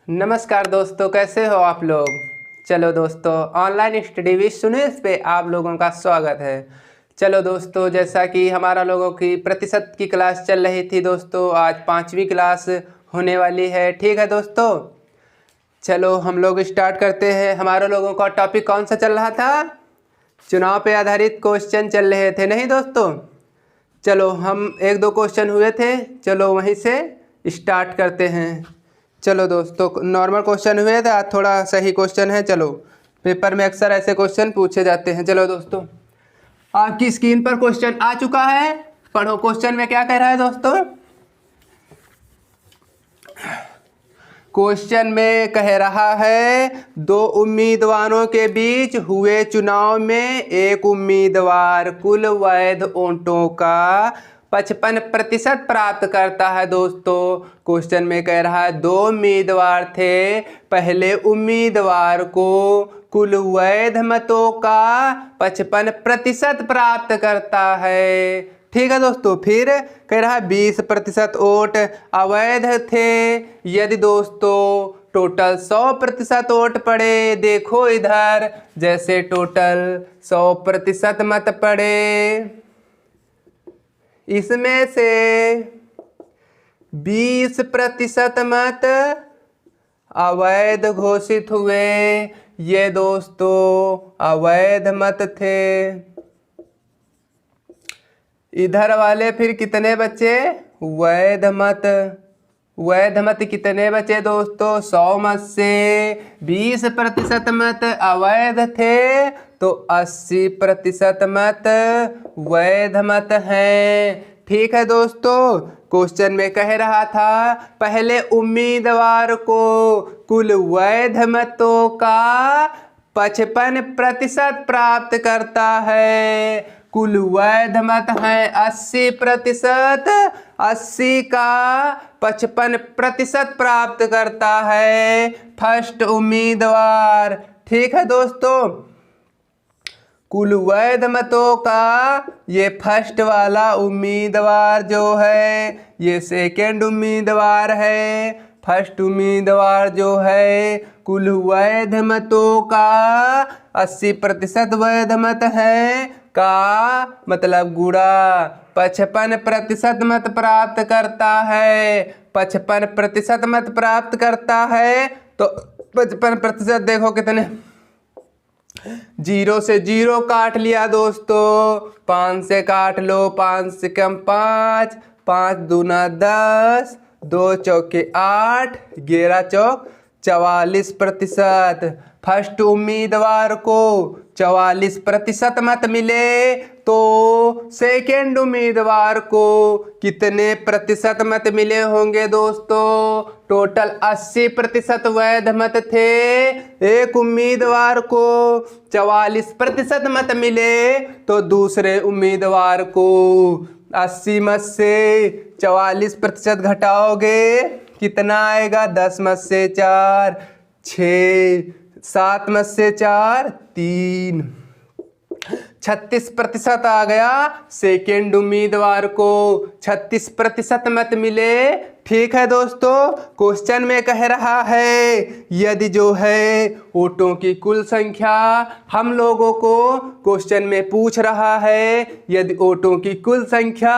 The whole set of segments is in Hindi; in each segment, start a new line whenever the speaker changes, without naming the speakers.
नमस्कार दोस्तों, कैसे हो आप लोग। चलो दोस्तों, ऑनलाइन स्टडी विद सुनील पे आप लोगों का स्वागत है। चलो दोस्तों, जैसा कि हमारा लोगों की प्रतिशत की क्लास चल रही थी दोस्तों, आज 5वीं क्लास होने वाली है। ठीक है दोस्तों, चलो हम लोग स्टार्ट करते हैं। हमारे लोगों का टॉपिक कौन सा चल रहा था? चुनाव पे आधारित क्वेश्चन चल रहे थे, नहीं दोस्तों। चलो हम एक दो क्वेश्चन हुए थे, चलो वहीं से स्टार्ट करते हैं। चलो दोस्तों, नॉर्मल क्वेश्चन हुए थे, आज थोड़ा सही क्वेश्चन है। चलो, पेपर में अक्सर ऐसे क्वेश्चन पूछे जाते हैं। चलो दोस्तों, आपकी स्क्रीन पर क्वेश्चन आ चुका है, पढ़ो क्वेश्चन में क्या कह रहा है दोस्तों। क्वेश्चन में कह रहा है, दो उम्मीदवारों के बीच हुए चुनाव में एक उम्मीदवार कुल वैध वोटों का 55% प्राप्त करता है। दोस्तों, क्वेश्चन में कह रहा है दो उम्मीदवार थे, पहले उम्मीदवार को कुल वैध मतों का 55% प्राप्त करता है। ठीक है दोस्तों, फिर कह रहा है 20% वोट अवैध थे। यदि दोस्तों टोटल 100% वोट पड़े, देखो इधर, जैसे टोटल 100% मत पड़े, इसमें से 20% मत अवैध घोषित हुए। ये दोस्तों अवैध मत थे। इधर वाले फिर कितने बचे? वैध मत। वैध मत कितने बचे दोस्तों? 100 मत से 20% मत अवैध थे, तो 80% मत वैध मत हैं। ठीक है दोस्तों, क्वेश्चन में कह रहा था पहले उम्मीदवार को कुल वैध मतों का 55% प्राप्त करता है। कुल वैध मत है 80%, 80 का 55% प्राप्त करता है फर्स्ट उम्मीदवार। ठीक है दोस्तों, कुल वैध मतों का ये फर्स्ट वाला उम्मीदवार जो है, ये सेकेंड उम्मीदवार है। फर्स्ट उम्मीदवार जो है कुल वैध मतों का 80% वैध मत है का मतलब गुणा 55% मत प्राप्त करता है। 55% मत प्राप्त करता है, तो 55% देखो कितने, 0 से 0 काट लिया दोस्तों, 5 से काट लो, 5 से कम 5, 5 दूना 10, 2 चौके 8, 11 चौक 44%। फर्स्ट उम्मीदवार को 44% मत मिले, तो सेकेंड उम्मीदवार को कितने प्रतिशत मत मिले होंगे दोस्तों? टोटल 80% वैध मत थे, एक उम्मीदवार को 44% मत मिले, तो दूसरे उम्मीदवार को 80 मत से 44% घटाओगे, कितना आएगा? 10 मत से 4 6, 7 मत से 4 3, 36% आ गया। सेकेंड उम्मीदवार को 36% मत मिले। ठीक है दोस्तों, क्वेश्चन में कह रहा है यदि जो है वोटों की कुल संख्या, हम लोगों को क्वेश्चन में पूछ रहा है यदि वोटों की कुल संख्या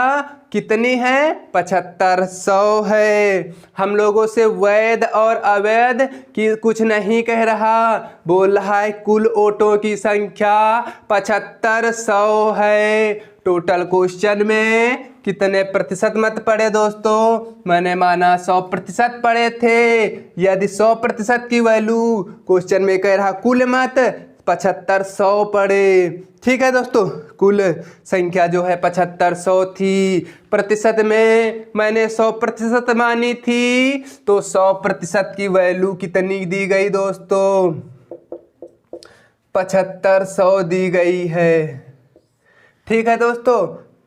कितनी है? 7500 है। हम लोगों से वैध और अवैध की कुछ नहीं कह रहा, बोल रहा है कुल वोटों की संख्या 7500 है। टोटल क्वेश्चन में कितने प्रतिशत मत पड़े दोस्तों? मैंने माना 100% पड़े थे। यदि 100% की वैल्यू क्वेश्चन में कह रहा कुल मत 7500 पड़े। ठीक है दोस्तों, कुल संख्या जो है 7500 थी। प्रतिशत में मैंने 100% मानी थी, तो 100% की वैल्यू कितनी दी गई दोस्तों? 7500 दी गई है। ठीक है दोस्तों,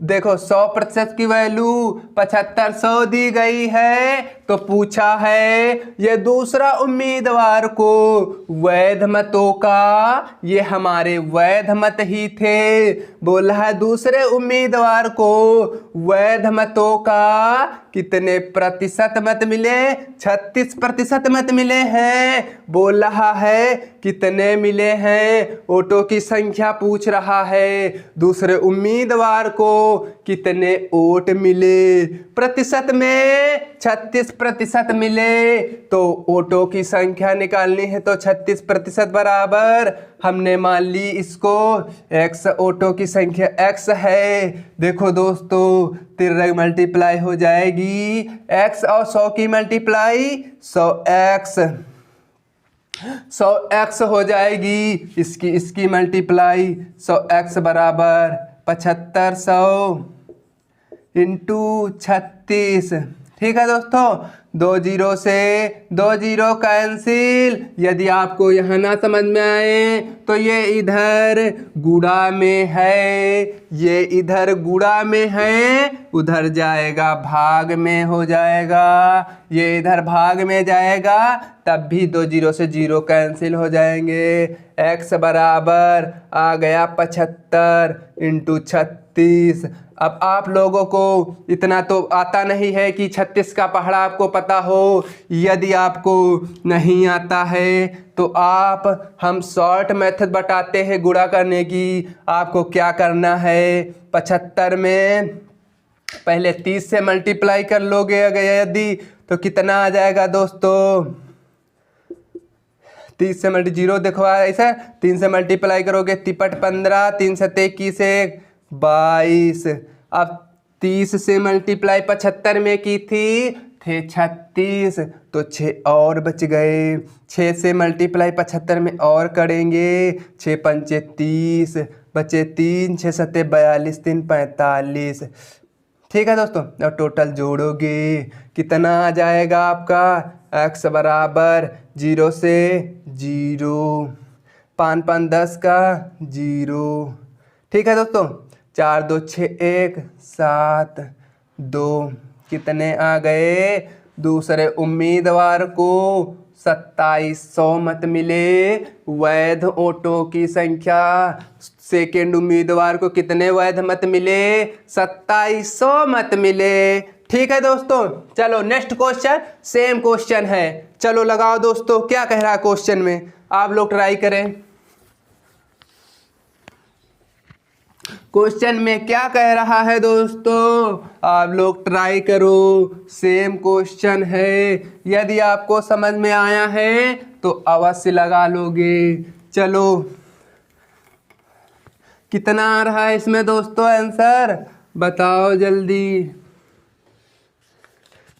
देखो 100% की वैल्यू 7500 दी गई है, तो पूछा है ये दूसरा उम्मीदवार को वैध मतों का, ये हमारे वैध मत ही थे। बोला है दूसरे उम्मीदवार को वैध मतों का कितने प्रतिशत मत मिले, 36% मत मिले हैं। बोल रहा है कितने मिले हैं, वोटों की संख्या पूछ रहा है। दूसरे उम्मीदवार को कितने वोट मिले, प्रतिशत में 36% मिले, तो वोटों की संख्या निकालनी है। तो 36% बराबर हमने मान ली इसको x, वोटों की संख्या x है। देखो दोस्तों 13 मल्टीप्लाई हो जाएगी x और 100 की मल्टीप्लाई 100x, 100x हो जाएगी, इसकी मल्टीप्लाई 100x बराबर 7500 इंटू 36। ठीक है दोस्तों, 2 जीरो से 2 जीरो कैंसिल। यदि आपको यह ना समझ में आए तो ये इधर गुणा में है, ये इधर गुणा में है, उधर जाएगा भाग में हो जाएगा, ये इधर भाग में जाएगा, तब भी 2 जीरो से 0 कैंसिल हो जाएंगे। x बराबर आ गया 75 इंटू 36। अब आप लोगों को इतना तो आता नहीं है कि 36 का पहाड़ा आपको पता हो। यदि आपको नहीं आता है तो हम शॉर्ट मेथड बताते हैं गुणा करने की। आपको क्या करना है, 75 में पहले 30 से मल्टीप्लाई कर लोगे अगर यदि, तो कितना आ जाएगा दोस्तों, 30 से जीरो देखो ऐसा, 3 से मल्टीप्लाई करोगे तिपट 15, 3 से 21 22। अब 30 से मल्टीप्लाई 75 में की थी थे 36, तो 6 और बच गए। 6 से मल्टीप्लाई 75 में और करेंगे, 6 पंचे 30, बचे 3, 6 सत्ते 42, 3 45। ठीक है दोस्तों, अब टोटल जोड़ोगे कितना आ जाएगा आपका, x बराबर 0 से 0, 5 5 10 का 0। ठीक है दोस्तों, 4 2 6 1 7 2, कितने आ गए, दूसरे उम्मीदवार को 2700 मत मिले। वैध वोटों की संख्या, सेकेंड उम्मीदवार को कितने वैध मत मिले, 2700 मत मिले। ठीक है दोस्तों, चलो नेक्स्ट क्वेश्चन, सेम क्वेश्चन है, चलो लगाओ दोस्तों क्या कह रहा है क्वेश्चन में, आप लोग ट्राई करें। क्वेश्चन में क्या कह रहा है दोस्तों, आप लोग ट्राई करो, सेम क्वेश्चन है। यदि आपको समझ में आया है तो अवश्य लगा लोगे। चलो कितना आ रहा है इसमें दोस्तों आंसर, बताओ जल्दी।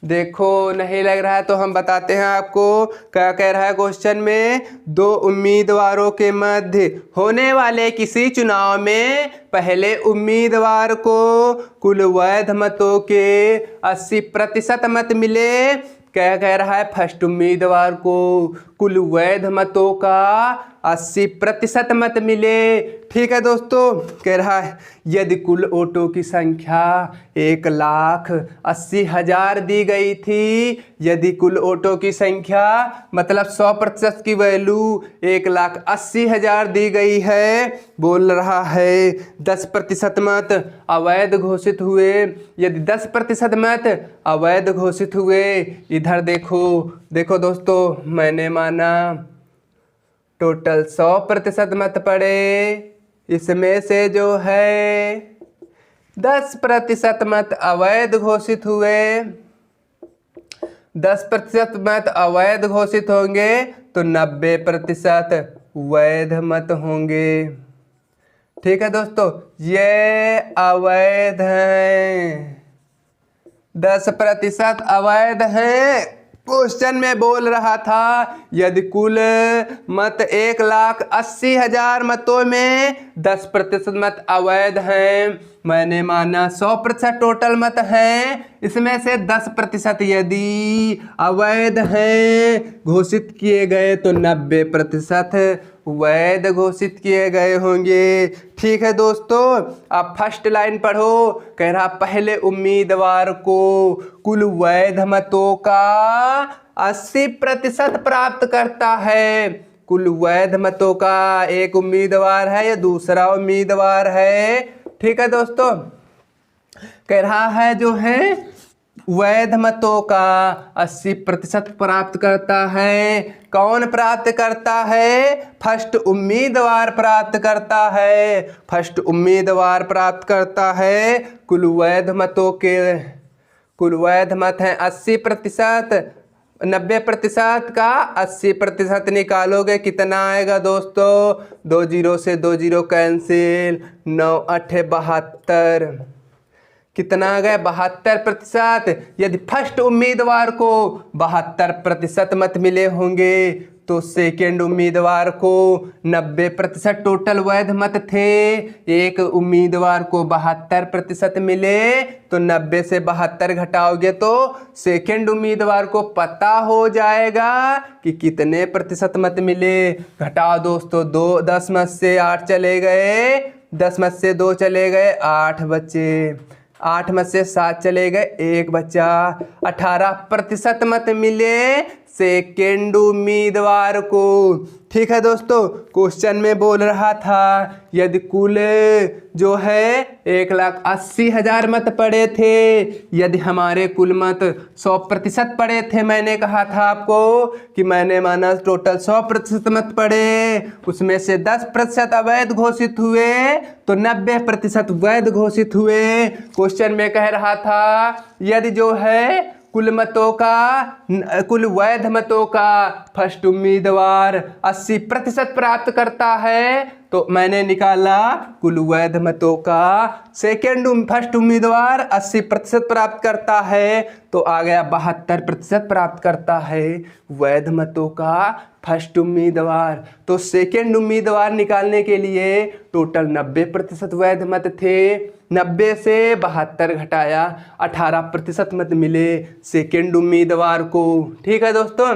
देखो नहीं लग रहा है तो हम बताते हैं आपको क्या कह रहा है क्वेश्चन में। 2 उम्मीदवारों के मध्य होने वाले किसी चुनाव में पहले उम्मीदवार को कुल वैध मतों के 80% मत मिले। क्या कह रहा है, फर्स्ट उम्मीदवार को कुल वैध मतों का 80% मत मिले। ठीक है दोस्तों, कह रहा है यदि कुल वोटों की संख्या 1,80,000 दी गई थी, यदि कुल वोटों की संख्या मतलब 100% की वैल्यू 1,80,000 दी गई है। बोल रहा है 10% मत अवैध घोषित हुए। यदि 10% मत अवैध घोषित हुए, इधर देखो दोस्तों, मैंने माना टोटल 100% मत पड़े, इसमें से जो है 10% मत अवैध घोषित हुए। 10% मत अवैध घोषित होंगे तो 90% वैध मत होंगे। ठीक है दोस्तों, ये अवैध हैं, 10% अवैध हैं। क्वेश्चन में बोल रहा था यदि कुल मत 1,80,000 मतों में 10% मत अवैध हैं, मैंने माना 100% टोटल मत हैं, इसमें से 10% यदि अवैध हैं घोषित किए गए तो 90% वैध घोषित किए गए होंगे। ठीक है दोस्तों, अब फर्स्ट लाइन पढ़ो। कह रहा पहले उम्मीदवार को कुल वैध मतों का 80% प्राप्त करता है। कुल वैध मतों का एक उम्मीदवार है या दूसरा उम्मीदवार है। ठीक है दोस्तों, कह रहा है जो है वैध मतों का 80% प्राप्त करता है। कौन प्राप्त करता है? फर्स्ट उम्मीदवार प्राप्त करता है। फर्स्ट उम्मीदवार प्राप्त करता है। कुल वैध मतों के कुल वैध मत हैं 80%, 90% का 80% निकालोगे कितना आएगा दोस्तों? 2 जीरो से 2 जीरो कैंसिल, 9 8 72, कितना आ गया? 72%। यदि फर्स्ट उम्मीदवार को 72% मत मिले होंगे तो सेकेंड उम्मीदवार को 90% टोटल वैध मत थे। एक उम्मीदवार को 72% मिले तो 90 से 72 घटाओगे तो सेकेंड उम्मीदवार को पता हो जाएगा कि कितने प्रतिशत मत मिले। घटाओ दोस्तों, 10 में से 8 चले गए, 10 में से 2 चले गए, 8 बचे, 8 में से 7 चले गए, 1 बचा। 18% मत मिले सेकेंड उम्मीदवार को। ठीक है दोस्तों, क्वेश्चन में बोल रहा था यदि कुल जो है 1,80,000 मत पड़े थे, यदि हमारे कुल मत 100% पड़े थे, मैंने कहा था आपको कि मैंने माना टोटल 100% मत पड़े, उसमें से 10% अवैध घोषित हुए तो 90% वैध घोषित हुए। क्वेश्चन में कह रहा था यदि जो है कुल वैध मतों का फर्स्ट उम्मीदवार 80% प्राप्त करता है तो मैंने निकाला कुल वैध मतों का फर्स्ट उम्मीदवार 80% प्राप्त करता है तो आ गया 72% प्राप्त करता है वैध मतों का फर्स्ट उम्मीदवार। तो सेकेंड उम्मीदवार निकालने के लिए टोटल 90% वैध मत थे, 90 से 72 घटाया, 18% मत मिले सेकेंड उम्मीदवार को। ठीक है दोस्तों,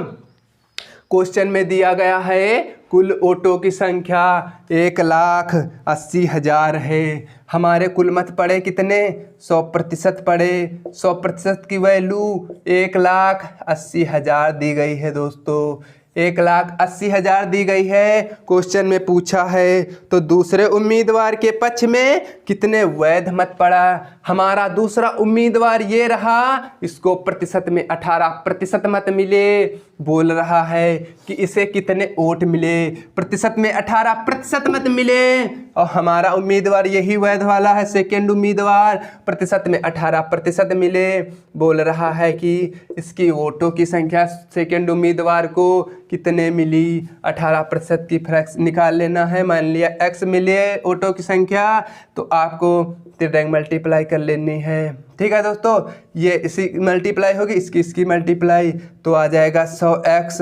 क्वेश्चन में दिया गया है कुल वोटों की संख्या 1,80,000 है। हमारे कुल मत पड़े कितने? 100% पड़े। 100% की वैल्यू 1,80,000 दी गई है दोस्तों, 1,80,000 दी गई है। क्वेश्चन में पूछा है तो दूसरे उम्मीदवार के पक्ष में कितने वैध मत पड़ा? हमारा दूसरा उम्मीदवार ये रहा, इसको प्रतिशत में 18% मत मिले। बोल रहा है कि इसे कितने वोट मिले? प्रतिशत में 18% मत मिले और हमारा उम्मीदवार यही वैध वाला है सेकेंड उम्मीदवार, प्रतिशत में 18% मिले। बोल रहा है कि इसकी वोटों की संख्या सेकेंड उम्मीदवार को कितने मिली? 18% की फ्रैक्शन निकाल लेना है। मान लिया x मिले वोटों की संख्या तो आपको डायरेक्ट मल्टीप्लाई कर लेनी है। ठीक है दोस्तों, ये इसी मल्टीप्लाई होगी, इसकी मल्टीप्लाई तो आ जाएगा 100x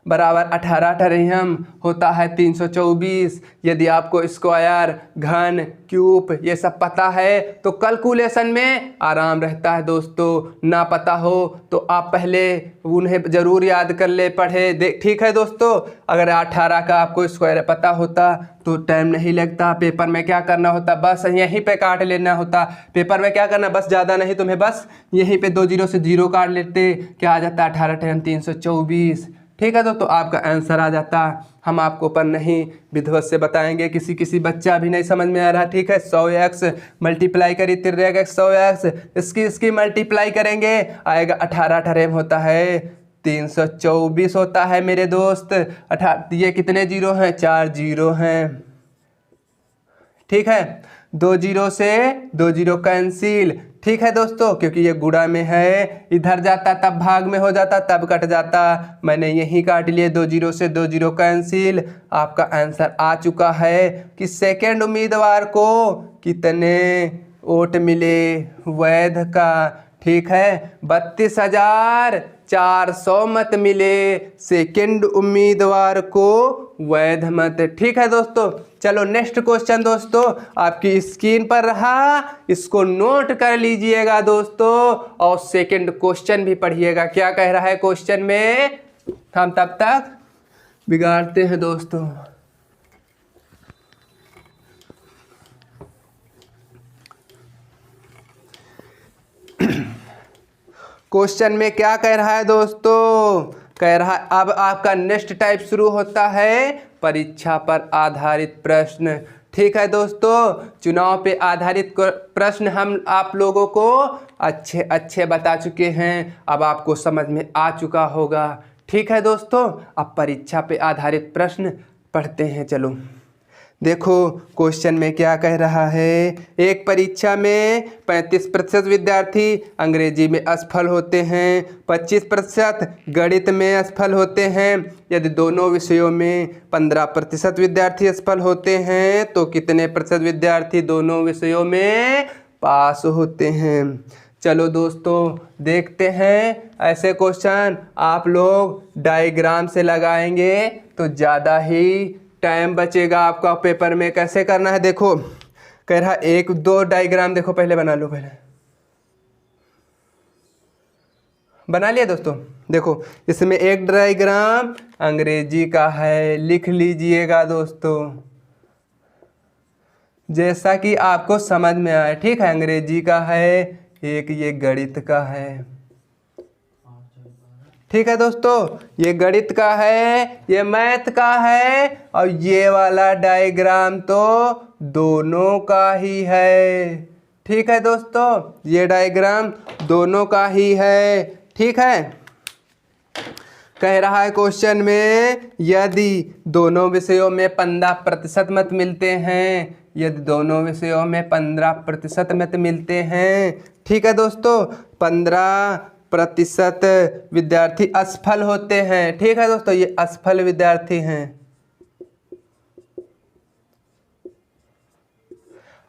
बराबर 18 होता है 324। यदि आपको स्क्वायर, घन, क्यूब ये सब पता है तो कैलकुलेशन में आराम रहता है दोस्तों। ना पता हो तो आप पहले उन्हें ज़रूर याद कर ले, पढ़े देख। ठीक है दोस्तों, अगर 18 का आपको स्क्वायर पता होता तो टाइम नहीं लगता। पेपर में क्या करना होता, बस यहीं पे काट लेना होता। पेपर में क्या करना, बस ज़्यादा नहीं, तुम्हें बस यहीं पे 2 जीरो से 0 काट लेते, क्या आ जाता? 18 324। ठीक है तो आपका आंसर आ जाता। हम आपको पर नहीं विधिवत से बताएंगे, किसी बच्चा भी नहीं समझ में आ रहा। ठीक है, 100x मल्टीप्लाई करिए 3x 100x, इसकी मल्टीप्लाई करेंगे आएगा 18 होता है 324 होता है मेरे दोस्त। ये कितने जीरो हैं? 4 जीरो हैं। ठीक है, 2 जीरो से 2 जीरो कैंसिल। ठीक है दोस्तों, क्योंकि ये गुणा में है, इधर जाता तब भाग में हो जाता, तब कट जाता, मैंने यही काट लिए। 2 जीरो से 2 जीरो कैंसिल। आपका आंसर आ चुका है कि सेकेंड उम्मीदवार को कितने वोट मिले वैध का। ठीक है, 32,400 मत मिले सेकेंड उम्मीदवार को वैध मत। ठीक है दोस्तों, चलो नेक्स्ट क्वेश्चन दोस्तों आपकी स्क्रीन पर रहा, इसको नोट कर लीजिएगा दोस्तों और सेकंड क्वेश्चन भी पढ़िएगा। क्या कह रहा है क्वेश्चन में, हम तब तक बिगाड़ते हैं दोस्तों। क्वेश्चन में क्या कह रहा है दोस्तों, कह रहा है अब आपका नेक्स्ट टाइप शुरू होता है परीक्षा पर आधारित प्रश्न। ठीक है दोस्तों, चुनाव पे आधारित प्रश्न हम आप लोगों को अच्छे अच्छे बता चुके हैं, अब आपको समझ में आ चुका होगा। ठीक है दोस्तों, अब परीक्षा पे आधारित प्रश्न पढ़ते हैं। चलो देखो क्वेश्चन में क्या कह रहा है, एक परीक्षा में 35% विद्यार्थी अंग्रेजी में असफल होते हैं, 25% गणित में असफल होते हैं। यदि दोनों विषयों में 15% विद्यार्थी असफल होते हैं तो कितने प्रतिशत विद्यार्थी दोनों विषयों में पास होते हैं। चलो दोस्तों देखते हैं, ऐसे क्वेश्चन आप लोग डायग्राम से लगाएंगे तो ज़्यादा ही टाइम बचेगा आपका पेपर में। कैसे करना है देखो, कह रहा एक दो डायग्राम देखो, पहले बना लो, पहले बना लिया दोस्तों। देखो इसमें एक डायग्राम अंग्रेजी का है, लिख लीजिएगा दोस्तों जैसा कि आपको समझ में आए। ठीक है, अंग्रेजी का है, एक ये गणित का है। ठीक है दोस्तों, ये गणित का है, ये मैथ का है और ये वाला डायग्राम तो दोनों का ही है। ठीक है दोस्तों, ये डायग्राम दोनों का ही है। ठीक है, कह रहा है क्वेश्चन में यदि दोनों विषयों में 15% मत मिलते हैं, यदि दोनों विषयों में 15% मत मिलते हैं। ठीक है दोस्तों, 15% विद्यार्थी असफल होते हैं। ठीक है दोस्तों, ये असफल विद्यार्थी हैं।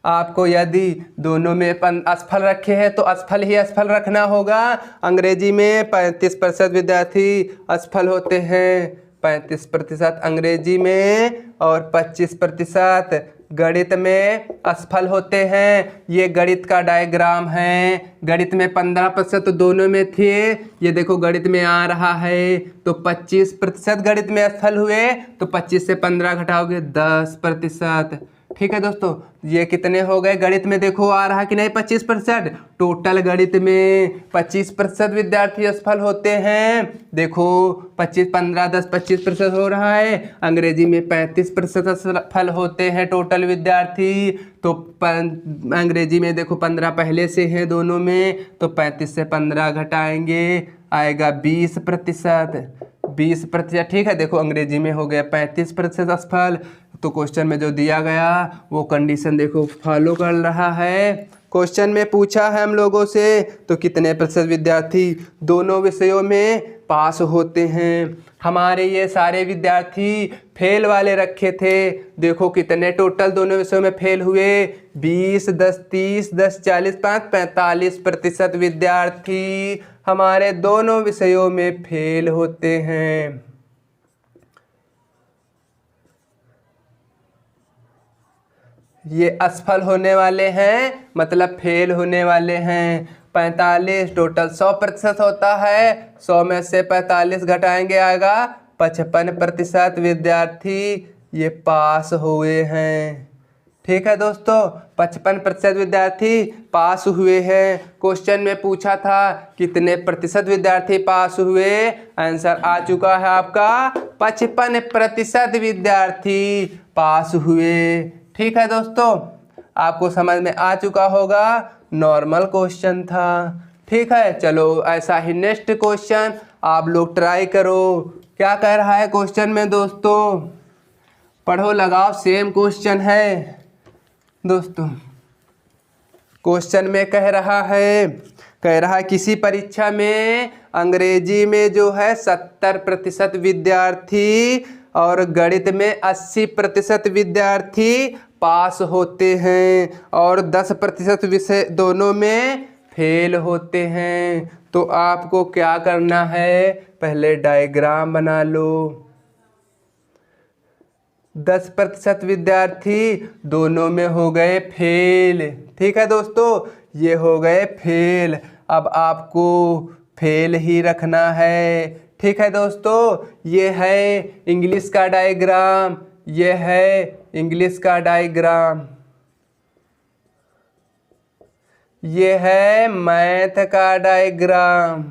आपको यदि दोनों में असफल रखे हैं तो असफल ही असफल रखना होगा। अंग्रेजी में 35% विद्यार्थी असफल होते हैं, 35% अंग्रेजी में और 25% गणित में असफल होते हैं। ये गणित का डायग्राम है, गणित में 15% तो दोनों में थे, ये देखो गणित में आ रहा है तो 25% गणित में असफल हुए तो 25 से 15 घटाओगे 10%। ठीक है दोस्तों, ये कितने हो गए गणित में, देखो आ रहा कि नहीं 25%। टोटल गणित में 25% विद्यार्थी असफल होते हैं। देखो 25 15 10 25% हो रहा है। अंग्रेजी में 35% असफल होते हैं टोटल विद्यार्थी, तो अंग्रेजी में देखो 15 पहले से हैं दोनों में, तो 35 से 15 घटाएंगे आएगा 20%। 20%। ठीक है, देखो अंग्रेजी में हो गया 35% असफल, तो क्वेश्चन में जो दिया गया वो कंडीशन देखो फॉलो कर रहा है। क्वेश्चन में पूछा है हम लोगों से तो कितने प्रतिशत विद्यार्थी दोनों विषयों में पास होते हैं। हमारे ये सारे विद्यार्थी फेल वाले रखे थे, देखो कितने टोटल दोनों विषयों में फेल हुए, 20 10 30 10 40 5 45% विद्यार्थी हमारे दोनों विषयों में फेल होते हैं। ये असफल होने वाले हैं, मतलब फेल होने वाले हैं। 45 टोटल 100% होता है, 100 में से 45 घटाएंगे आएगा 55% विद्यार्थी ये पास हुए हैं। ठीक है दोस्तों, 55% विद्यार्थी पास हुए हैं। क्वेश्चन में पूछा था कितने प्रतिशत विद्यार्थी पास हुए, आंसर आ चुका है आपका 55% विद्यार्थी पास हुए। ठीक है दोस्तों, आपको समझ में आ चुका होगा, नॉर्मल क्वेश्चन था। ठीक है, चलो ऐसा ही नेक्स्ट क्वेश्चन आप लोग ट्राई करो। क्या कह रहा है क्वेश्चन में दोस्तों, पढ़ो लगाओ, सेम क्वेश्चन है दोस्तों। क्वेश्चन में कह रहा है किसी परीक्षा में अंग्रेजी में जो है 70% विद्यार्थी और गणित में 80% विद्यार्थी पास होते हैं और 10% विषय दोनों में फेल होते हैं। तो आपको क्या करना है, पहले डायग्राम बना लो। 10% विद्यार्थी दोनों में हो गए फेल। ठीक है दोस्तों, ये हो गए फेल। अब आपको फेल ही रखना है। ठीक है दोस्तों, ये है इंग्लिश का डायग्राम, ये है इंग्लिश का डायग्राम, ये है मैथ का डायग्राम।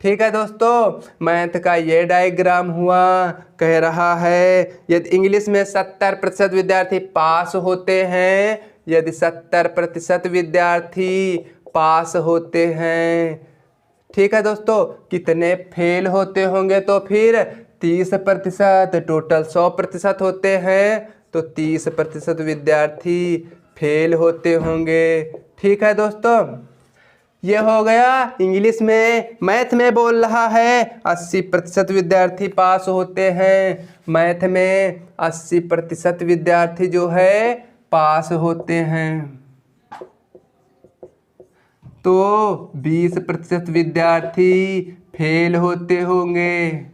ठीक है दोस्तों, मैथ का ये डायग्राम हुआ। कह रहा है यदि इंग्लिश में 70% विद्यार्थी पास होते हैं, यदि 70% विद्यार्थी पास होते हैं, ठीक है दोस्तों, कितने फेल होते होंगे? तो फिर 30%, टोटल 100% होते हैं तो 30% विद्यार्थी फेल होते होंगे। ठीक है दोस्तों, ये हो गया इंग्लिश में। मैथ में बोल रहा है 80% विद्यार्थी पास होते हैं। मैथ में 80% विद्यार्थी जो है पास होते हैं, तो 20% विद्यार्थी फेल होते होंगे।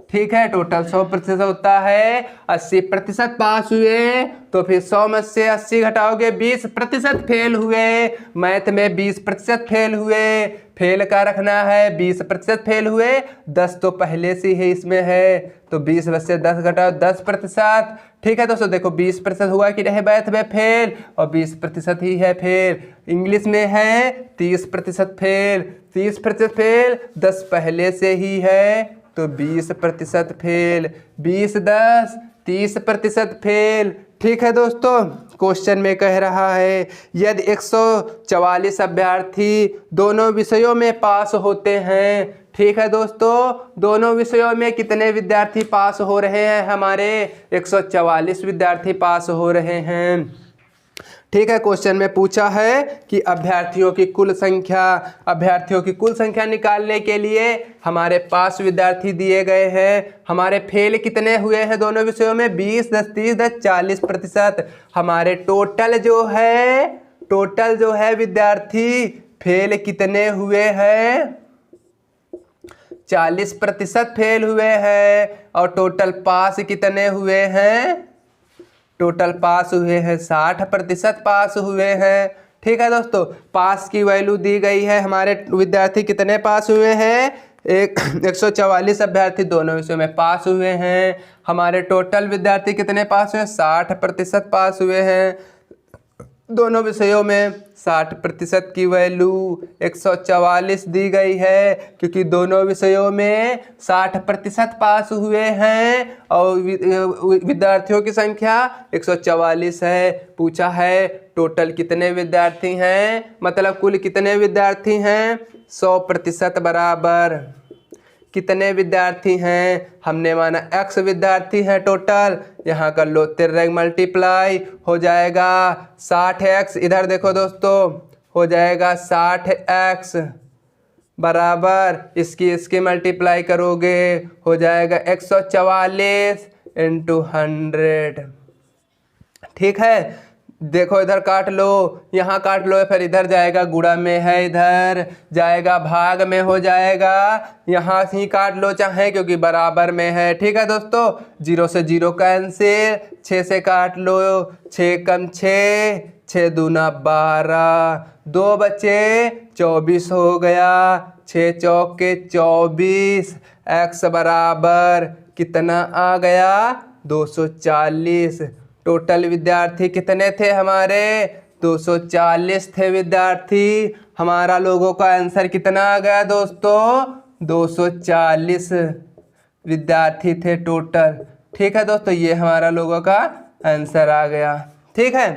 ठीक है, टोटल 100% होता है। 80% पास हुए तो फिर 100 में से 80 घटाओगे, 20% फेल हुए। मैथ में 20% फेल हुए, फेल का रखना है। 20% फेल हुए, 10 तो पहले से ही इसमें है, तो 20 में से 10 घटाओ, 10%। ठीक है दोस्तों, देखो 20% हुआ कि नहीं मैथ में फेल, और 20% ही है फेल। इंग्लिश में है 30% फेल, 30% फेल, 10 पहले से ही है तो 20% फेल, 20 10 30% फेल। ठीक है दोस्तों, क्वेश्चन में कह रहा है यदि 144 अभ्यर्थी दोनों विषयों में पास होते हैं। ठीक है दोस्तों, दोनों विषयों में कितने विद्यार्थी पास हो रहे हैं? हमारे 144 विद्यार्थी पास हो रहे हैं। ठीक है, क्वेश्चन में पूछा है कि अभ्यर्थियों की कुल संख्या निकालने के लिए हमारे पास विद्यार्थी दिए गए हैं। हमारे फेल कितने हुए हैं दोनों विषयों में? 20 10 30 10 40%। हमारे टोटल जो है विद्यार्थी फेल कितने हुए हैं? 40% फेल हुए हैं। और टोटल पास कितने हुए हैं? टोटल पास हुए हैं 60% पास हुए हैं। ठीक है दोस्तों, पास की वैल्यू दी गई है। हमारे विद्यार्थी कितने पास हुए हैं? 144 अभ्यर्थी दोनों विषयों में पास हुए हैं। हमारे टोटल विद्यार्थी कितने पास हुए हैं? 60% पास हुए हैं दोनों विषयों में। 60% की वैल्यू 144 दी गई है, क्योंकि दोनों विषयों में 60% पास हुए हैं और विद्यार्थियों की संख्या 144 है। पूछा है टोटल कितने विद्यार्थी हैं, मतलब कुल कितने विद्यार्थी हैं? 100% बराबर कितने विद्यार्थी हैं? हमने माना x विद्यार्थी हैं टोटल। यहाँ कर लो 13 मल्टीप्लाई हो जाएगा 60x। इधर देखो दोस्तों, हो जाएगा 60x बराबर इसकी मल्टीप्लाई करोगे हो जाएगा 144 × 100। ठीक है, देखो इधर काट लो, यहाँ काट लो, फिर इधर जाएगा गुणा में है, इधर जाएगा भाग में हो जाएगा। यहाँ ही काट लो चाहे, क्योंकि बराबर में है। ठीक है दोस्तों, 0 से 0 कैंसिल, 6 से काट लो, 6 कम 6, 6 दूना 12, 2 बचे 24 हो गया, 6 चौके 24। x बराबर कितना आ गया? 240। टोटल विद्यार्थी कितने थे हमारे? 240 थे विद्यार्थी। हमारा लोगों का आंसर कितना आ गया दोस्तों? 240 विद्यार्थी थे टोटल। ठीक है दोस्तों, ये हमारा लोगों का आंसर आ गया। ठीक है,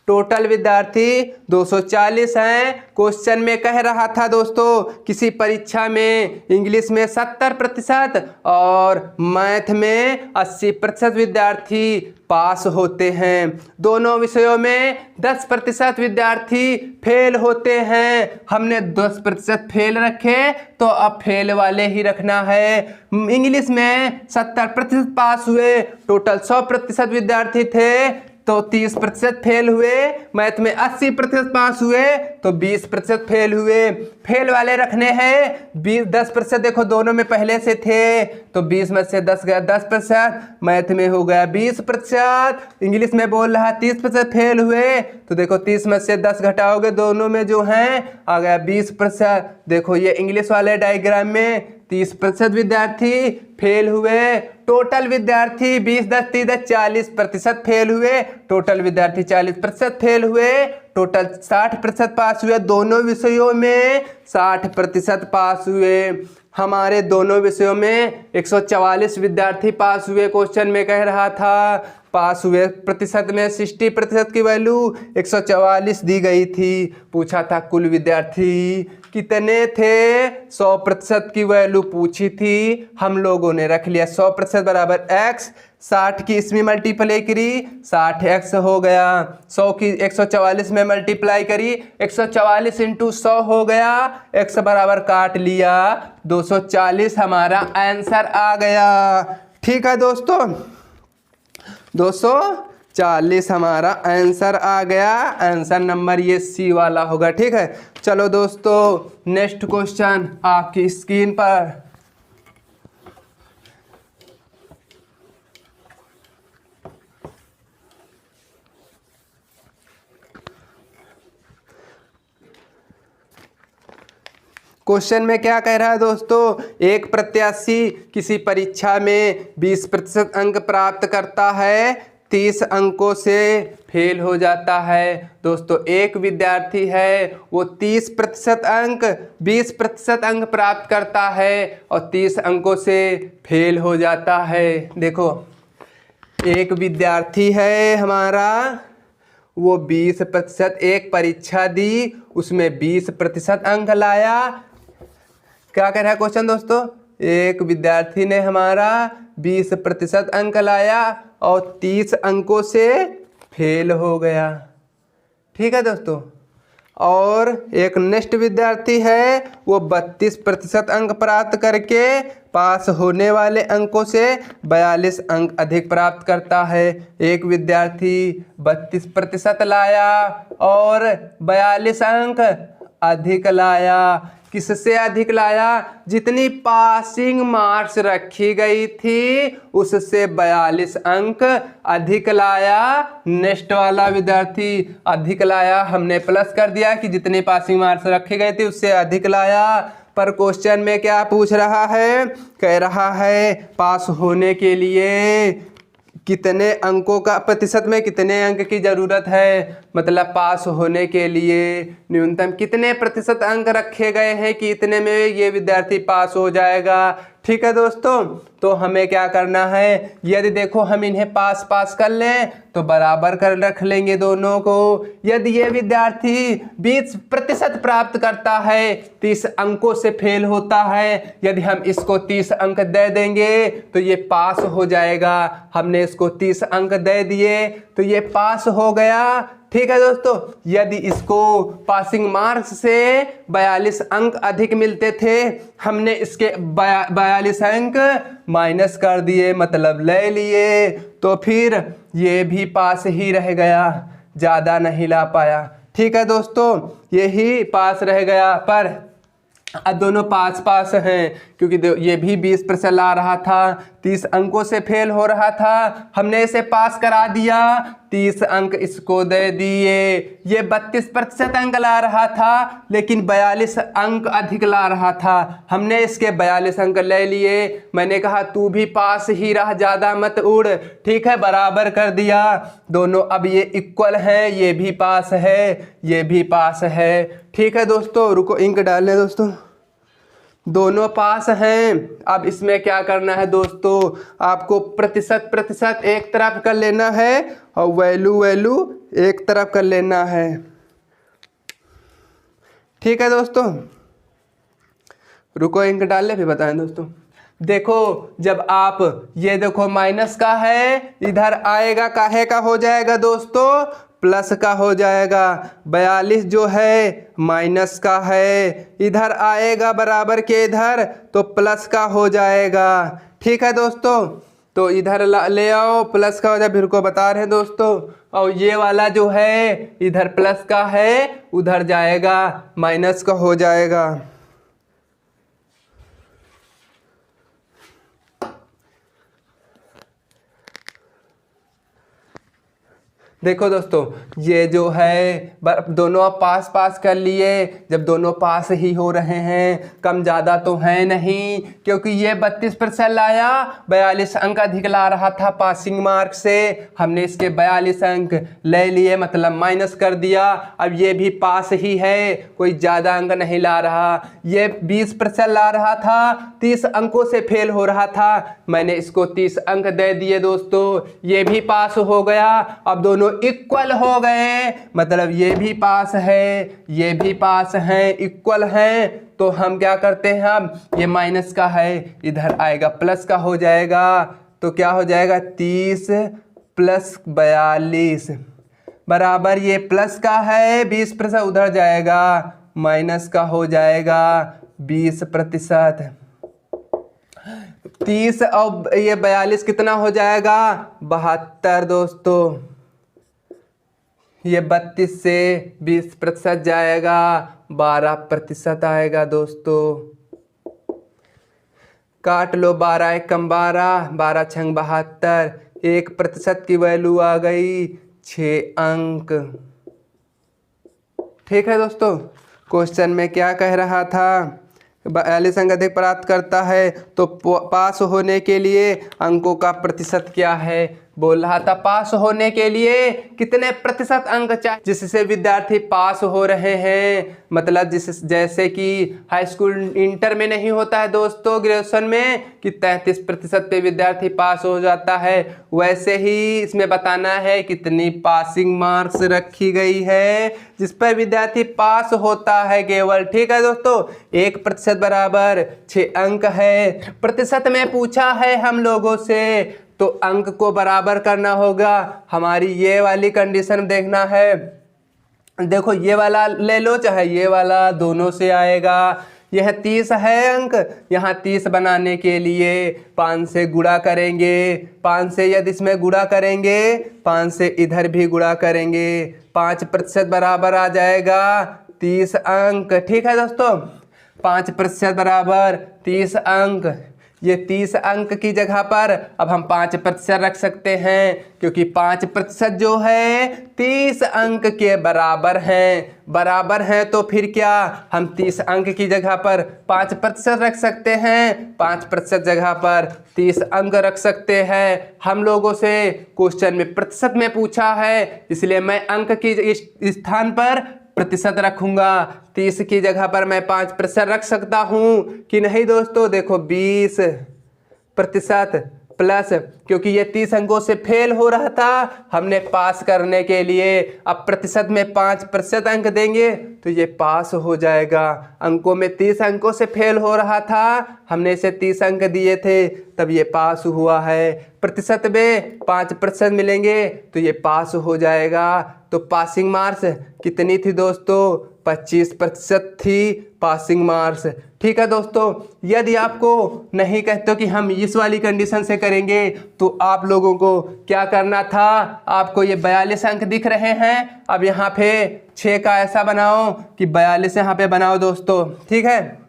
टोटल विद्यार्थी 240 हैं। क्वेश्चन में कह रहा था दोस्तों, किसी परीक्षा में इंग्लिश में 70% और मैथ में 80% विद्यार्थी पास होते हैं। दोनों विषयों में 10% विद्यार्थी फेल होते हैं। हमने 10% फेल रखे, तो अब फेल वाले ही रखना है। इंग्लिश में 70% पास हुए, टोटल 100% विद्यार्थी थे, तो 30% फेल हुए, मैथ में 80% पास हुए, तो 20% फेल हुए। फेल वाले रखने हैं 10%, देखो दोनों में पहले से थे, तो 20 में से 10 गया 10%, मैथ में हो गया 20%। इंग्लिश में बोल रहा 30% फेल हुए, तो देखो 30 में से 10 घटाओगे, दोनों में जो है आ गया 20%। देखो ये इंग्लिश वाले डायग्राम में 30% विद्यार्थी फेल हुए, टोटल विद्यार्थी 20 10 30 10 40% फेल हुए, टोटल विद्यार्थी 40% फेल हुए, टोटल 60% पास हुए। दोनों विषयों में 60% पास हुए। हमारे दोनों विषयों में 144 विद्यार्थी पास हुए। क्वेश्चन में कह रहा था पास हुए प्रतिशत में 60% की वैल्यू 144 दी गई थी। पूछा था कुल विद्यार्थी कितने थे, 100% की वैल्यू पूछी थी, हम लोगों ने रख लिया 100% बराबर x, 60 की इसमें मल्टीप्लाई करी 60x हो गया, 100 की 144 में मल्टीप्लाई करी 144 इंटू 100 हो गया, x बराबर काट लिया 240 हमारा आंसर आ गया। ठीक है दोस्तों, 240 हमारा आंसर आ गया। आंसर नंबर ये सी वाला होगा। ठीक है, चलो दोस्तों नेक्स्ट क्वेश्चन आपकी स्क्रीन पर। क्वेश्चन में क्या कह रहा है दोस्तों, एक प्रत्याशी किसी परीक्षा में 20% अंक प्राप्त करता है, 30 अंकों से फेल हो जाता है। दोस्तों एक विद्यार्थी है, वो 30% अंक 20% अंक प्राप्त करता है और 30 अंकों से फेल हो जाता है। देखो एक विद्यार्थी है हमारा, वो 20% एक परीक्षा दी, उसमें 20% अंक लाया। क्या कह रहा है क्वेश्चन दोस्तों, एक विद्यार्थी ने हमारा 20% अंक लाया और 30 अंकों से फेल हो गया। ठीक है दोस्तों, और एक नेक्स्ट विद्यार्थी है, वो 32% अंक प्राप्त करके पास होने वाले अंकों से 42 अंक अधिक प्राप्त करता है। एक विद्यार्थी 32% लाया और 42 अंक अधिक लाया। किससे अधिक लाया, जितनी पासिंग मार्क्स रखी गई थी उससे 42 अंक अधिक लाया। नेक्स्ट वाला विद्यार्थी अधिक लाया, हमने प्लस कर दिया कि जितने पासिंग मार्क्स रखे गए थे उससे अधिक लाया। पर क्वेश्चन में क्या पूछ रहा है, कह रहा है पास होने के लिए कितने अंकों का, प्रतिशत में कितने अंक की ज़रूरत है, मतलब पास होने के लिए न्यूनतम कितने प्रतिशत अंक रखे गए हैं कि इतने में ये विद्यार्थी पास हो जाएगा। ठीक है दोस्तों, तो हमें क्या करना है, यदि देखो हम इन्हें पास पास कर लें तो बराबर कर रख लेंगे दोनों को। यदि ये विद्यार्थी 20% प्राप्त करता है, 30 अंकों से फेल होता है, यदि हम इसको 30 अंक दे देंगे तो ये पास हो जाएगा। हमने इसको 30 अंक दे दिए तो ये पास हो गया। ठीक है दोस्तों, यदि इसको पासिंग मार्क्स से 42 अंक अधिक मिलते थे, हमने इसके 42 अंक माइनस कर दिए, मतलब ले लिए, तो फिर ये भी पास ही रह गया, ज़्यादा नहीं ला पाया। ठीक है दोस्तों, यही पास रह गया। पर अब दोनों पास पास हैं, क्योंकि ये भी 20% ला रहा था, 30 अंकों से फेल हो रहा था, हमने इसे पास करा दिया, 30 अंक इसको दे दिए। ये 32% अंक ला रहा था लेकिन 42 अंक अधिक ला रहा था, हमने इसके 42 अंक ले लिए। मैंने कहा तू भी पास ही रह, ज़्यादा मत उड़। ठीक है, बराबर कर दिया दोनों। अब ये इक्वल है, ये भी पास है, ये भी पास है। ठीक है दोस्तों, रुको इंक डाल लें दोस्तों, दोनों पास हैं। अब इसमें क्या करना है दोस्तों, आपको प्रतिशत प्रतिशत एक तरफ कर लेना है और वैल्यू वैल्यू एक तरफ कर लेना है। ठीक है दोस्तों, रुको इंक डाल ले फिर बताएं दोस्तों। देखो जब आप ये देखो माइनस का है, इधर आएगा काहे का हो जाएगा दोस्तों, प्लस का हो जाएगा। 42 जो है माइनस का है, इधर आएगा बराबर के इधर तो प्लस का हो जाएगा। ठीक है दोस्तों, तो इधर ले आओ, प्लस का हो जाए, फिर को बता रहे हैं दोस्तों। और ये वाला जो है इधर प्लस का है, उधर जाएगा माइनस का हो जाएगा। देखो दोस्तों, ये जो है दोनों आप पास पास कर लिए। जब दोनों पास ही हो रहे हैं, कम ज़्यादा तो है नहीं, क्योंकि ये 32% लाया, 42 अंक अधिक ला रहा था पासिंग मार्क से। हमने इसके 42 अंक ले लिए, मतलब माइनस कर दिया। अब ये भी पास ही है, कोई ज़्यादा अंक नहीं ला रहा। ये 20% ला रहा था, 30 अंकों से फेल हो रहा था, मैंने इसको 30 अंक दे दिए दोस्तों। ये भी पास हो गया। अब दोनों इक्वल हो गए, मतलब ये भी पास है, ये भी पास है, इक्वल है। तो हम क्या करते हैं, अब ये माइनस का है, इधर आएगा प्लस का हो जाएगा। तो क्या हो जाएगा, 30 प्लस 42 बराबर, ये प्लस का है 20%, उधर जाएगा माइनस का हो जाएगा 20%। 30 और ये 42 कितना हो जाएगा, 72 दोस्तों। ये 32 से 20% जाएगा, 12% आएगा दोस्तों। काट लो, 12 एकम 12, 12 छंग 72, 1% की वैल्यू आ गई 6 अंक। ठीक है दोस्तों, क्वेश्चन में क्या कह रहा था, 42 अंक अधिक प्राप्त करता है तो पास होने के लिए अंकों का प्रतिशत क्या है। बोल रहा था पास होने के लिए कितने प्रतिशत अंक चाहिए जिससे विद्यार्थी पास हो रहे हैं। मतलब जैसे कि हाई स्कूल इंटर में नहीं होता है दोस्तों, ग्रेजुएशन में कि 33% पे विद्यार्थी पास हो जाता है, वैसे ही इसमें बताना है कितनी पासिंग मार्क्स रखी गई है जिस पर विद्यार्थी पास होता है केवल। ठीक है दोस्तों, 1% बराबर 6 अंक है। प्रतिशत में पूछा है हम लोगों से, तो अंक को बराबर करना होगा। हमारी ये वाली कंडीशन देखना है, देखो ये वाला ले लो चाहे ये वाला, दोनों से आएगा। यह 30 है अंक, यहाँ 30 बनाने के लिए 5 से गुणा करेंगे, 5 से यदि इसमें गुणा करेंगे, 5 से इधर भी गुणा करेंगे, 5% बराबर आ जाएगा 30 अंक। ठीक है दोस्तों, 5% बराबर 30 अंक। ये 30 अंक की जगह पर अब हम 5% रख सकते हैं, क्योंकि 5% जो है 30 अंक के बराबर हैं। बराबर हैं तो फिर क्या, हम 30 अंक की जगह पर 5% रख सकते हैं, 5% जगह पर 30 अंक रख सकते हैं। हम लोगों से क्वेश्चन में प्रतिशत में पूछा है, इसलिए मैं अंक की स्थान पर प्रतिशत रखूंगा। 30 की जगह पर मैं 5% रख सकता हूं कि नहीं दोस्तों। देखो 20% प्लस, क्योंकि ये 30 अंकों से फेल हो रहा था, हमने पास करने के लिए अब प्रतिशत में 5% अंक देंगे तो ये पास हो जाएगा। अंकों में 30 अंकों से फेल हो रहा था, हमने इसे 30 अंक दिए थे, तब ये पास हुआ है। प्रतिशत में 5% मिलेंगे तो ये पास हो जाएगा। तो पासिंग मार्क्स कितनी थी दोस्तों, 25% थी पासिंग मार्क्स। ठीक है दोस्तों, यदि आपको नहीं कहते कि हम इस वाली कंडीशन से करेंगे तो आप लोगों को क्या करना था, आपको ये 42 अंक दिख रहे हैं, अब यहाँ पे 6 का ऐसा बनाओ कि 42 यहाँ पे बनाओ दोस्तों। ठीक है,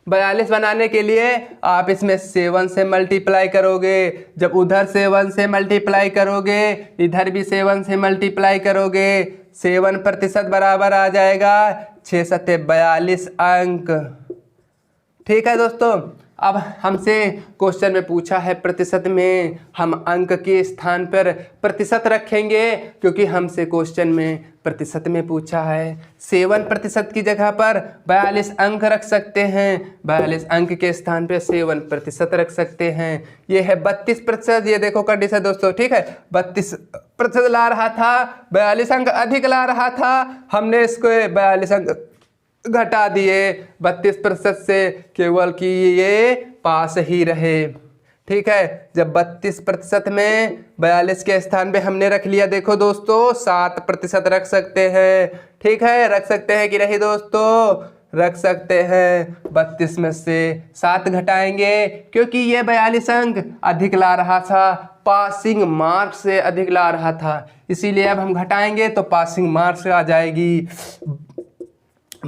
42 बनाने के लिए आप इसमें 7 से मल्टीप्लाई करोगे, जब उधर 7 से मल्टीप्लाई करोगे इधर भी 7 से मल्टीप्लाई करोगे, 7% बराबर आ जाएगा 6 सत्ते 42 अंक। ठीक है दोस्तों, अब हमसे क्वेश्चन में पूछा है प्रतिशत में, हम अंक के स्थान पर प्रतिशत रखेंगे, क्योंकि हमसे क्वेश्चन में प्रतिशत में पूछा है। 7% की जगह पर 42 अंक रख सकते हैं, 42 अंक के स्थान पर 7% रख सकते हैं। ये है 32%, ये देखो कंडीशन दोस्तों। ठीक है, 32% ला रहा था, 42 अंक अधिक ला रहा था, हमने इसको 42 अंक घटा दिए 32% से, केवल कि ये पास ही रहे। ठीक है, जब 32% में 42 के स्थान पे हमने रख लिया, देखो दोस्तों 7% रख सकते हैं। ठीक है, रख सकते हैं कि नहीं दोस्तों, रख सकते हैं। 32 में से 7 घटाएंगे क्योंकि ये 42 अंक अधिक ला रहा था, पासिंग मार्क से अधिक ला रहा था, इसीलिए अब हम घटाएंगे तो पासिंग मार्क्स आ जाएगी।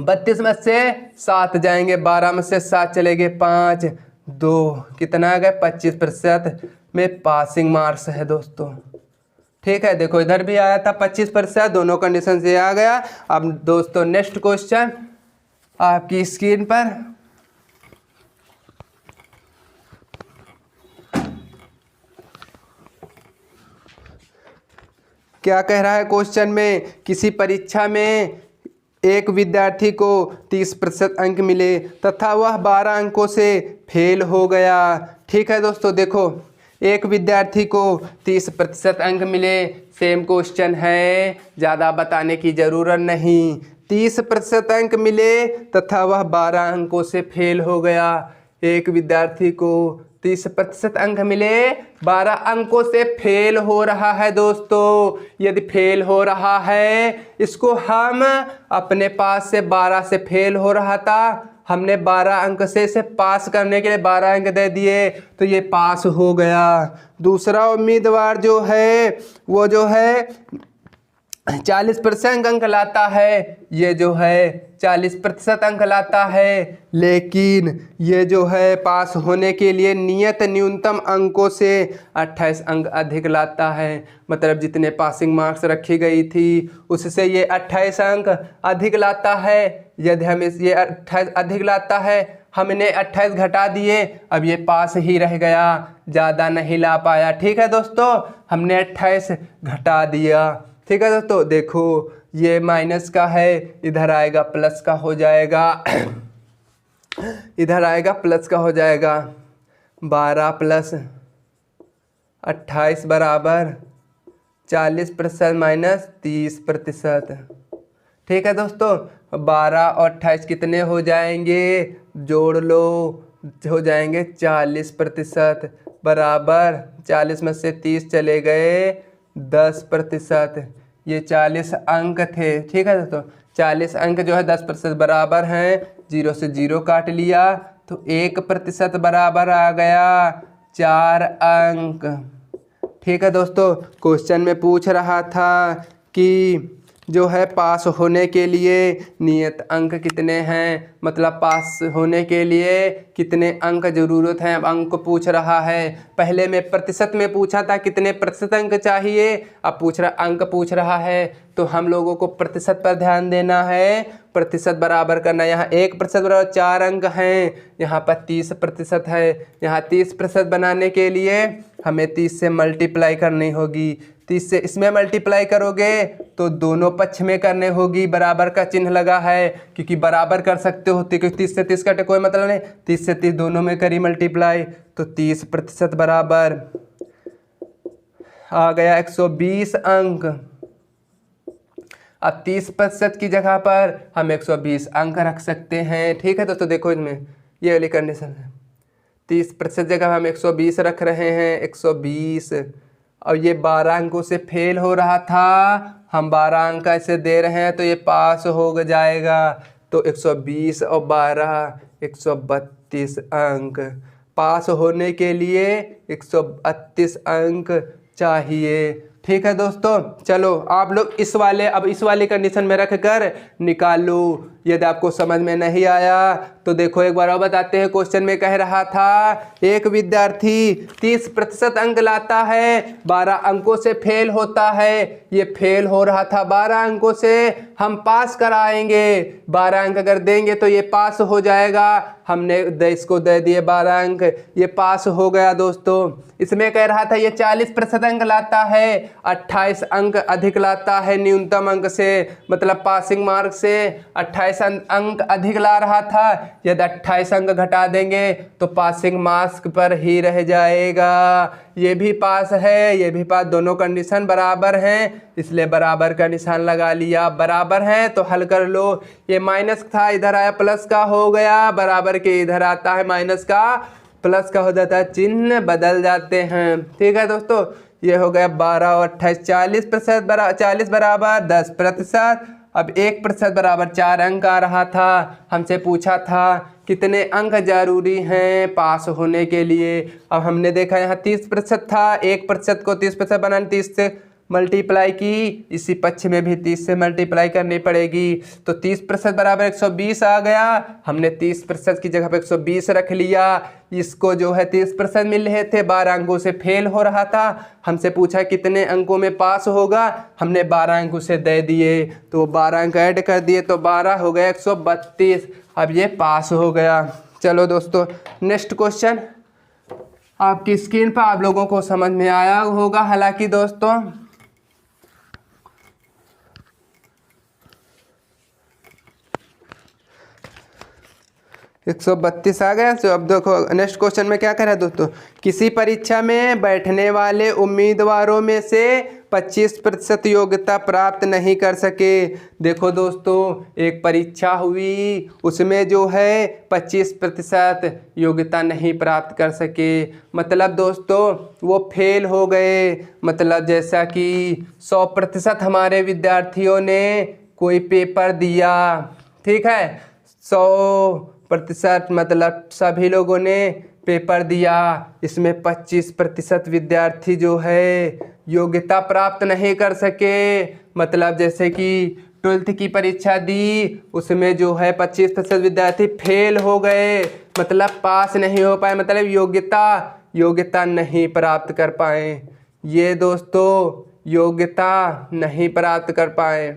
32 में से 7 जाएंगे, 12 में से 7 चलेंगे 5, 2 कितना आ गया 25% में पासिंग मार्क्स है दोस्तों। ठीक है, देखो इधर भी आया था 25%, दोनों कंडीशन से आ गया। अब दोस्तों नेक्स्ट क्वेश्चन आपकी स्क्रीन पर, क्या कह रहा है क्वेश्चन में, किसी परीक्षा में एक विद्यार्थी को 30% अंक मिले तथा वह 12 अंकों से फेल हो गया। ठीक है दोस्तों, देखो एक विद्यार्थी को 30% अंक मिले, सेम क्वेश्चन है, ज़्यादा बताने की ज़रूरत नहीं। 30% अंक मिले तथा वह 12 अंकों से फेल हो गया। एक विद्यार्थी को 30% अंक मिले, 12 अंकों से फेल हो रहा है दोस्तों। यदि फेल हो रहा है, इसको हम अपने पास से 12 से फेल हो रहा था, हमने 12 अंक से इसे पास करने के लिए 12 अंक दे दिए तो ये पास हो गया। दूसरा उम्मीदवार जो है वो जो है 40% अंक लाता है, ये जो है 40% अंक लाता है, लेकिन ये जो है पास होने के लिए नियत न्यूनतम अंकों से 28 अंक अधिक लाता है। मतलब जितने पासिंग मार्क्स रखी गई थी उससे ये 28 अंक अधिक लाता है। यदि हम ये 28 अधिक लाता है, हमने 28 घटा दिए, अब ये पास ही रह गया, ज़्यादा नहीं ला पाया। ठीक है दोस्तों, हमने 28 घटा दिया। ठीक है दोस्तों, देखो ये माइनस का है, इधर आएगा प्लस का हो जाएगा, इधर आएगा प्लस का हो जाएगा। 12 प्लस 28 बराबर 40% माइनस 30%। ठीक है दोस्तों, 12 और 28 कितने हो जाएंगे, जोड़ लो, हो जाएंगे 40% बराबर 40 में से 30 चले गए 10%। ये 40 अंक थे। ठीक है दोस्तों, 40 अंक जो है 10% बराबर हैं, 0 से 0 काट लिया तो 1% बराबर आ गया 4 अंक। ठीक है दोस्तों, क्वेश्चन में पूछ रहा था कि जो है पास होने के लिए नियत अंक कितने हैं, मतलब पास होने के लिए कितने अंक ज़रूरत हैं। अब अंक पूछ रहा है, पहले में प्रतिशत में पूछा था कितने प्रतिशत अंक चाहिए, अब पूछ रहा अंक पूछ रहा है, तो हम लोगों को प्रतिशत पर ध्यान देना है, प्रतिशत बराबर करना। यहाँ 1% बराबर 4 अंक हैं, यहाँ पर 30% है, यहाँ 30% बनाने के लिए हमें 30 से मल्टीप्लाई करनी होगी। 30 से इसमें मल्टीप्लाई करोगे तो दोनों पक्ष में करने होगी, बराबर का चिन्ह लगा है क्योंकि बराबर कर सकते हो, क्योंकि 30 से 30 कटे कोई मतलब नहीं, 30 से 30 दोनों में करी मल्टीप्लाई तो 30% बराबर आ गया 120 अंक। अब 30% की जगह पर हम 120 अंक रख सकते हैं। ठीक है दोस्तों, देखो इसमें ये वाली कंडीशन है, 30% जगह हम 120 रख रहे हैं, 120। और ये 12 अंकों से फेल हो रहा था, हम 12 अंक ऐसे दे रहे हैं तो ये पास हो जाएगा। तो 120 और 12 132 अंक। पास होने के लिए 132 अंक चाहिए। ठीक है दोस्तों, चलो आप लोग इस वाले कंडीशन में रख कर निकालो। यदि आपको समझ में नहीं आया तो देखो एक बार और बताते हैं। क्वेश्चन में कह रहा था एक विद्यार्थी 30% अंक लाता है, 12 अंकों से फेल होता है। ये फेल हो रहा था 12 अंकों से, हम पास कराएंगे। 12 अंक अगर देंगे तो ये पास हो जाएगा। हमने इसको दे दिए 12 अंक, ये पास हो गया दोस्तों। इसमें कह रहा था ये 40% अंक लाता है, 28 अंक अधिक लाता है न्यूनतम अंक से, मतलब पासिंग मार्क से 28 अंक अधिक ला रहा था। यदि 28 अंक घटा देंगे तो पासिंग मार्क्स पर ही रह जाएगा। ये भी पास है, ये भी पास, दोनों कंडीशन बराबर हैं, इसलिए बराबर का निशान लगा लिया। बराबर है तो हल कर लो। ये माइनस था, इधर आया प्लस का हो गया, बराबर के इधर आता है माइनस का, प्लस का हो जाता है, चिन्ह बदल जाते हैं। ठीक है दोस्तों, ये हो गया 12 और 28, 40% 40 बराबर 10%। अब 1% बराबर 4 अंक आ रहा था। हमसे पूछा था कितने अंक जरूरी हैं पास होने के लिए। अब हमने देखा यहाँ 30% था, 1% को 30% बनाने 30 से मल्टीप्लाई की, इसी पक्ष में भी 30 से मल्टीप्लाई करनी पड़ेगी। तो 30% बराबर 120 आ गया। हमने 30% की जगह पे 120 रख लिया। इसको जो है 30% मिल रहे थे, 12 अंकों से फेल हो रहा था। हमसे पूछा कितने अंकों में पास होगा, हमने 12 अंक उसे दे दिए, तो 12 अंक ऐड कर दिए तो 12 हो गया 132। अब ये पास हो गया। चलो दोस्तों नेक्स्ट क्वेश्चन। आपकी स्क्रीन पर आप लोगों को समझ में आया होगा। हालांकि दोस्तों 132 आ गया। तो अब देखो नेक्स्ट क्वेश्चन में क्या कह रहा है दोस्तों, किसी परीक्षा में बैठने वाले उम्मीदवारों में से 25% योग्यता प्राप्त नहीं कर सके। देखो दोस्तों एक परीक्षा हुई, उसमें जो है 25% योग्यता नहीं प्राप्त कर सके, मतलब दोस्तों वो फेल हो गए। मतलब जैसा कि 100% हमारे विद्यार्थियों ने कोई पेपर दिया, ठीक है, 100% मतलब सभी लोगों ने पेपर दिया, इसमें 25% विद्यार्थी जो है योग्यता प्राप्त नहीं कर सके। मतलब जैसे कि 12th की परीक्षा दी, उसमें जो है 25% विद्यार्थी फेल हो गए, मतलब पास नहीं हो पाए, मतलब योग्यता नहीं प्राप्त कर पाए। ये दोस्तों योग्यता नहीं प्राप्त कर पाए,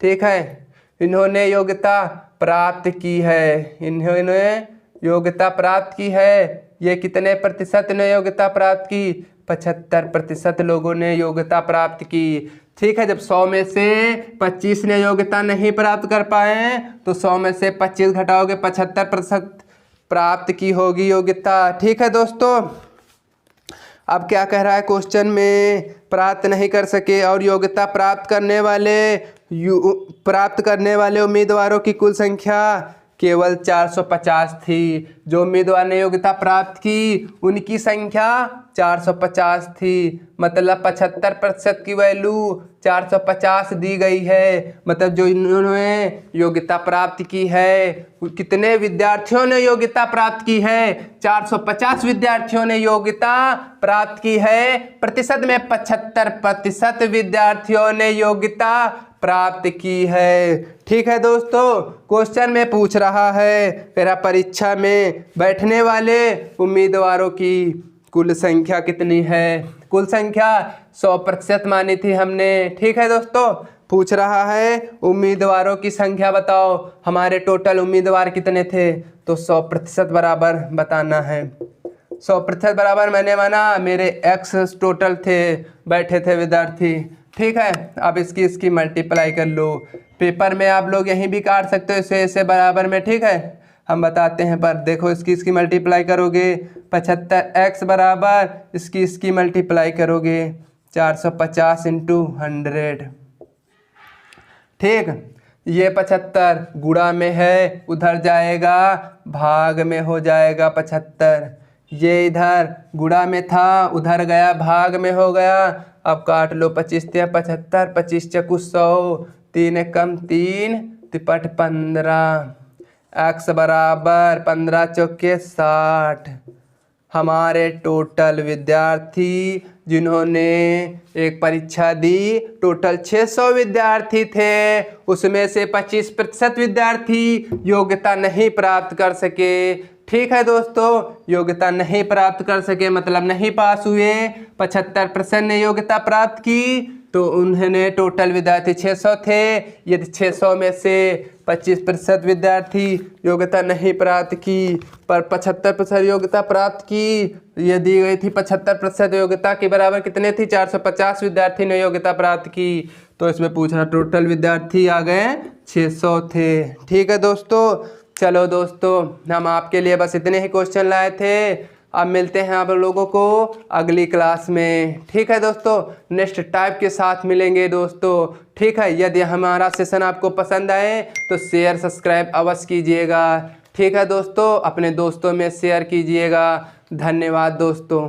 ठीक है। इन्होंने योग्यता प्राप्त की है, इन्होंने योग्यता प्राप्त की है। ये कितने प्रतिशत ने योग्यता प्राप्त की, 75% लोगों ने योग्यता प्राप्त की, ठीक है। जब 100 में से 25 ने योग्यता नहीं प्राप्त कर पाए तो 100 में से 25 घटाओगे, 75% प्राप्त की होगी योग्यता, ठीक है दोस्तों। अब क्या कह रहा है क्वेश्चन में, प्राप्त नहीं कर सके और योग्यता प्राप्त करने वाले उम्मीदवारों की कुल संख्या केवल 450 थी। जो उम्मीदवार ने योग्यता प्राप्त की उनकी संख्या 450 थी, मतलब 75% की वैल्यू 450 दी गई है। मतलब जो इन्होंने योग्यता प्राप्त की है, कितने विद्यार्थियों ने योग्यता प्राप्त की है, 450 विद्यार्थियों ने योग्यता प्राप्त की है। प्रतिशत में 75% विद्यार्थियों ने योग्यता प्राप्त की है, ठीक है दोस्तों। क्वेश्चन में पूछ रहा है मेरा परीक्षा में बैठने वाले उम्मीदवारों की कुल संख्या कितनी है। कुल संख्या 100% मानी थी हमने, ठीक है दोस्तों। पूछ रहा है उम्मीदवारों की संख्या बताओ, हमारे टोटल उम्मीदवार कितने थे, तो 100% बराबर बताना है। 100% बराबर मैंने माना मेरे x टोटल थे, बैठे थे विद्यार्थी, ठीक है। अब इसकी मल्टीप्लाई कर लो। पेपर में आप लोग यहीं भी काट सकते हो इसे बराबर में, ठीक है। हम बताते हैं, पर देखो इसकी मल्टीप्लाई करोगे 75x बराबर इसकी मल्टीप्लाई करोगे 450 × 100, ठीक। ये 75 गुणा में है, उधर जाएगा भाग में हो जाएगा 75। ये इधर गुणा में था, उधर गया भाग में हो गया। अब काट लो, 25 × 75, 25 × 100, 3 × 3 = 15। x बराबर 15 × 4 = 60। हमारे टोटल विद्यार्थी जिन्होंने एक परीक्षा दी, टोटल 600 विद्यार्थी थे, उसमें से 25% विद्यार्थी योग्यता नहीं प्राप्त कर सके, ठीक है दोस्तों। योग्यता नहीं प्राप्त कर सके मतलब नहीं पास हुए। 75% ने योग्यता प्राप्त की, तो उन्होंने टोटल विद्यार्थी 600 थे। यदि 600 में से 25% विद्यार्थी योग्यता नहीं प्राप्त की पर 75% योग्यता प्राप्त की, ये दी गई थी 75% योग्यता के बराबर कितने थी, 450 विद्यार्थी ने योग्यता प्राप्त की। तो इसमें पूछ रहा टोटल विद्यार्थी आ गए 600 थे, ठीक है दोस्तों। चलो दोस्तों हम आपके लिए बस इतने ही क्वेश्चन लाए थे। अब मिलते हैं आप लोगों को अगली क्लास में, ठीक है दोस्तों। नेक्स्ट टाइप के साथ मिलेंगे दोस्तों, ठीक है। यदि हमारा सेशन आपको पसंद आए तो शेयर सब्सक्राइब अवश्य कीजिएगा, ठीक है दोस्तों। अपने दोस्तों में शेयर कीजिएगा। धन्यवाद दोस्तों।